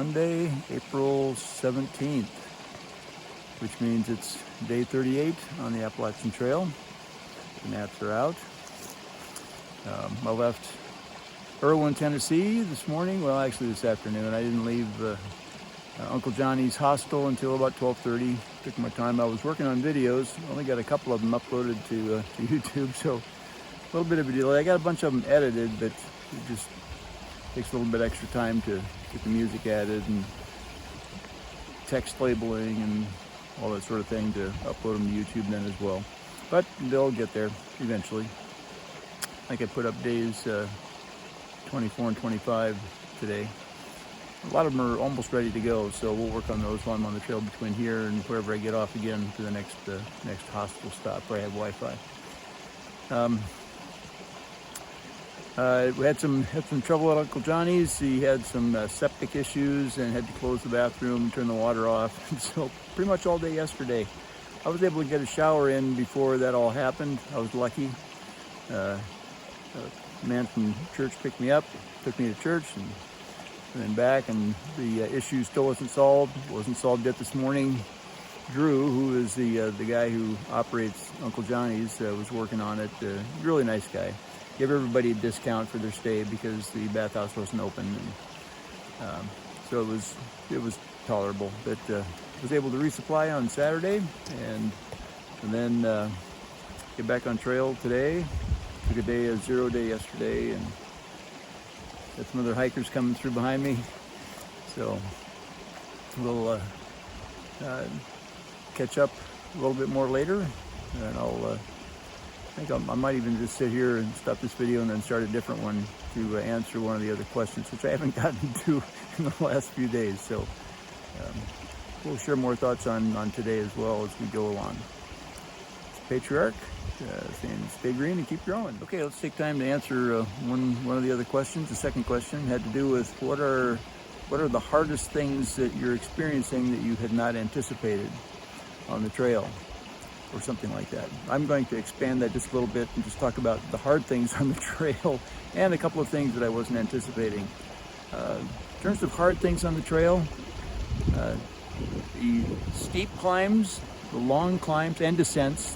Monday, April 17th, which means it's day 38 on the Appalachian Trail. The gnats are out. I left Erwin, Tennessee this morning. Well, actually this afternoon. I didn't leave Uncle Johnny's hostel until about 12:30. Took my time. I was working on videos. Only got a couple of them uploaded to YouTube, so a little bit of a delay. I got a bunch of them edited, but it just takes a little bit extra time to get the music added and text labeling and all that sort of thing to upload them to YouTube then as well. But they'll get there eventually. I think I put up days 24 and 25 today. A lot of them are almost ready to go, so we'll work on those while I'm on the trail between here and wherever I get off again to the next hostel stop where I have Wi-Fi. We had some trouble at Uncle Johnny's. He had some septic issues and had to close the bathroom, turn the water off. And so pretty much all day yesterday, I was able to get a shower in before that all happened. I was lucky. A man from church picked me up, took me to church, and then back, and the issue still wasn't solved. It wasn't solved yet this morning. Thru, who is the guy who operates Uncle Johnny's, was working on it. Really nice guy. Gave everybody a discount for their stay because the bathhouse wasn't open, and so it was tolerable. But was able to resupply on Saturday, and then get back on trail today. Took a 0 day yesterday, and got some other hikers coming through behind me, so we'll catch up a little bit more later, and I think I might even just sit here and stop this video and then start a different one to answer one of the other questions, which I haven't gotten to in the last few days. So we'll share more thoughts on today as well as we go along. It's Patriarch saying stay green and keep growing. Okay, let's take time to answer one of the other questions. The second question had to do with what are the hardest things that you're experiencing that you had not anticipated on the trail, or something like that. I'm going to expand that just a little bit and just talk about the hard things on the trail and a couple of things that I wasn't anticipating. In terms of hard things on the trail, the steep climbs, the long climbs and descents,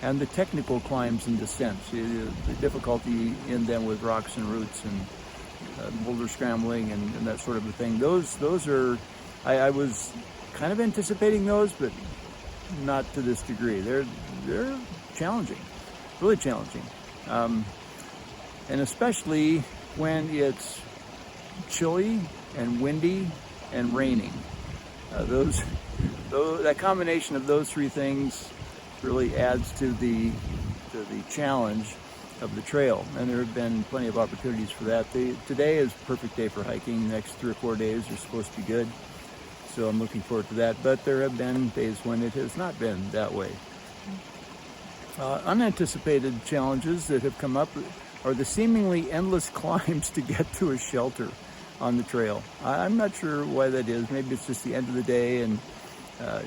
and the technical climbs and descents, the difficulty in them with rocks and roots and boulder scrambling and that sort of a thing. Those are, I was kind of anticipating those, but not to this degree. They're challenging, really challenging, and especially when it's chilly and windy and raining. That combination of those three things really adds to the challenge of the trail, and there have been plenty of opportunities for that. Today is a perfect day for hiking. The next 3 or 4 days are supposed to be good, so I'm looking forward to that. But there have been days when it has not been that way. Unanticipated challenges that have come up are the seemingly endless climbs to get to a shelter on the trail. I'm not sure why that is. Maybe it's just the end of the day and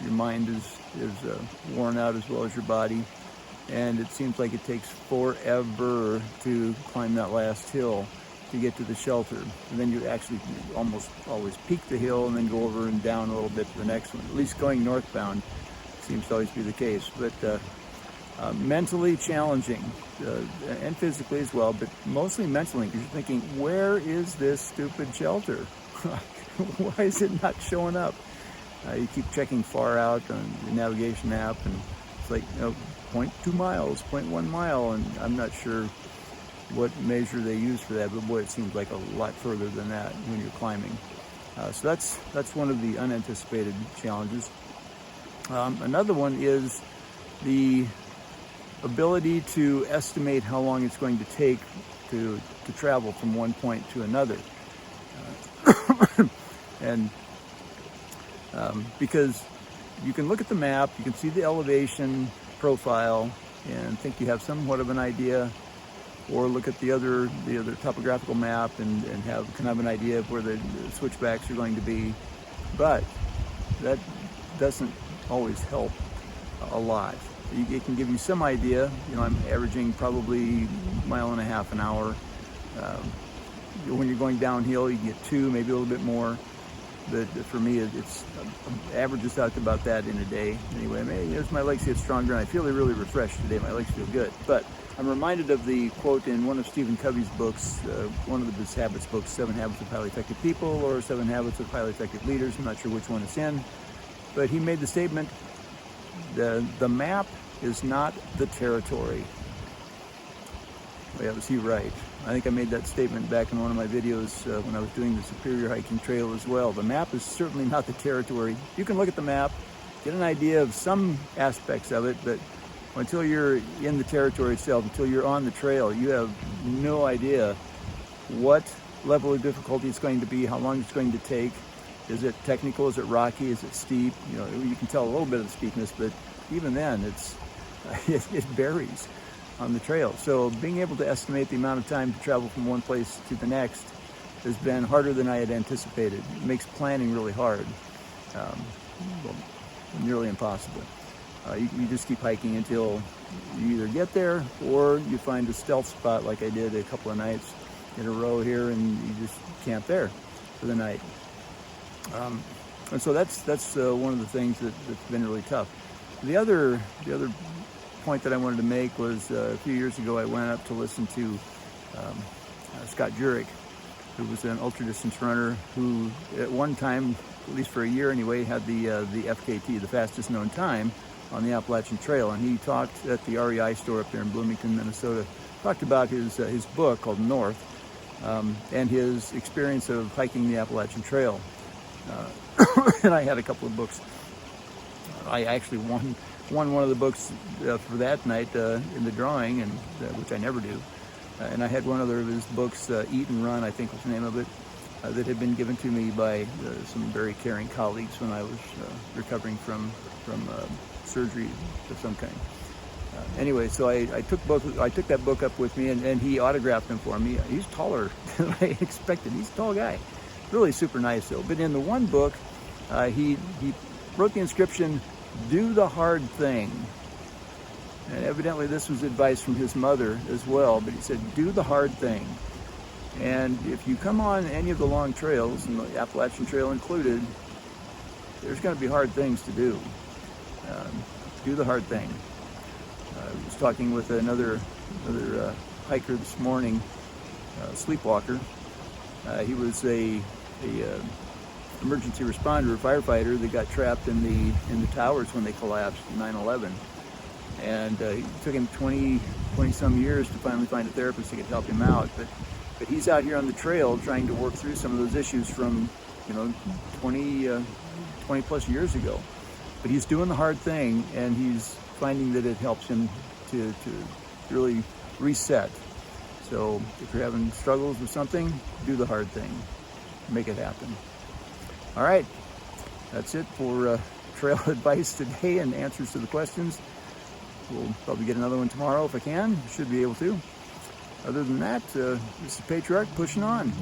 your mind is worn out as well as your body, and it seems like it takes forever to climb that last hill to get to the shelter. And then you actually almost always peak the hill and then go over and down a little bit to the next one. At least going northbound seems to always be the case. But mentally challenging, and physically as well, but mostly mentally, because you're thinking, where is this stupid shelter? Why is it not showing up? You keep checking far out on the navigation app, and it's like, 0.2 miles, 0.1 mile, and I'm not sure what measure they use for that, but boy, it seems like a lot further than that when you're climbing. So that's one of the unanticipated challenges. Another one is the ability to estimate how long it's going to take to travel from one point to another. And because you can look at the map, you can see the elevation profile and think you have somewhat of an idea, or look at the other topographical map and can have an idea of where the switchbacks are going to be. But that doesn't always help a lot. It can give you some idea. I'm averaging probably 1.5 miles an hour. when you're going downhill, you can get 2, maybe a little bit more. But for me, it's averages out to about that in a day. Anyway, as my legs get stronger, and I feel really refreshed today. My legs feel good. But I'm reminded of the quote in one of Stephen Covey's books, one of his habits books, 7 Habits of Highly Effective People or 7 Habits of Highly Effective Leaders. I'm not sure which one it's in. But he made the statement, the map is not the territory. Yeah, was he right? I think I made that statement back in one of my videos when I was doing the Superior Hiking Trail as well. The map is certainly not the territory. You can look at the map, get an idea of some aspects of it, but until you're in the territory itself, until you're on the trail, you have no idea what level of difficulty it's going to be, how long it's going to take. Is it technical? Is it rocky? Is it steep? You know, you can tell a little bit of the steepness, but even then, it varies on the trail. So being able to estimate the amount of time to travel from one place to the next has been harder than I had anticipated. It makes planning really hard, well, nearly impossible. You just keep hiking until you either get there or you find a stealth spot like I did a couple of nights in a row here, and you just camp there for the night. And so that's one of the things that's been really tough. The other point that I wanted to make was a few years ago I went up to listen to Scott Jurek, who was an ultra distance runner who at one time, at least for a year anyway, had the FKT, the fastest known time on the Appalachian Trail. And he talked at the REI store up there in Bloomington, Minnesota, talked about his book called North, and his experience of hiking the Appalachian Trail. And I had a couple of books. I actually won one of the books for that night in the drawing, and which I never do. And I had one other of his books, Eat and Run, I think was the name of it, that had been given to me by some very caring colleagues when I was recovering from surgery of some kind. Anyway, so I took that book up with me, and he autographed them for me. He's taller than I expected. He's a tall guy. Really super nice though. But in the one book, he wrote the inscription, "Do the hard thing." And evidently this was advice from his mother as well, but he said, do the hard thing. And if you come on any of the long trails, and the Appalachian Trail included, there's going to be hard things to do. Do the hard thing. I was talking with another hiker this morning, sleepwalker. He was a emergency responder, a firefighter that got trapped in the towers when they collapsed in 9/11. And it took him 20 some years to finally find a therapist that could help him out. But he's out here on the trail trying to work through some of those issues from 20 plus years ago. But he's doing the hard thing, and he's finding that it helps him to really reset. So if you're having struggles with something, do the hard thing. Make it happen. All right, that's it for trail advice today and answers to the questions. We'll probably get another one tomorrow if I can. Should be able to. Other than that, this is Patriarch pushing on.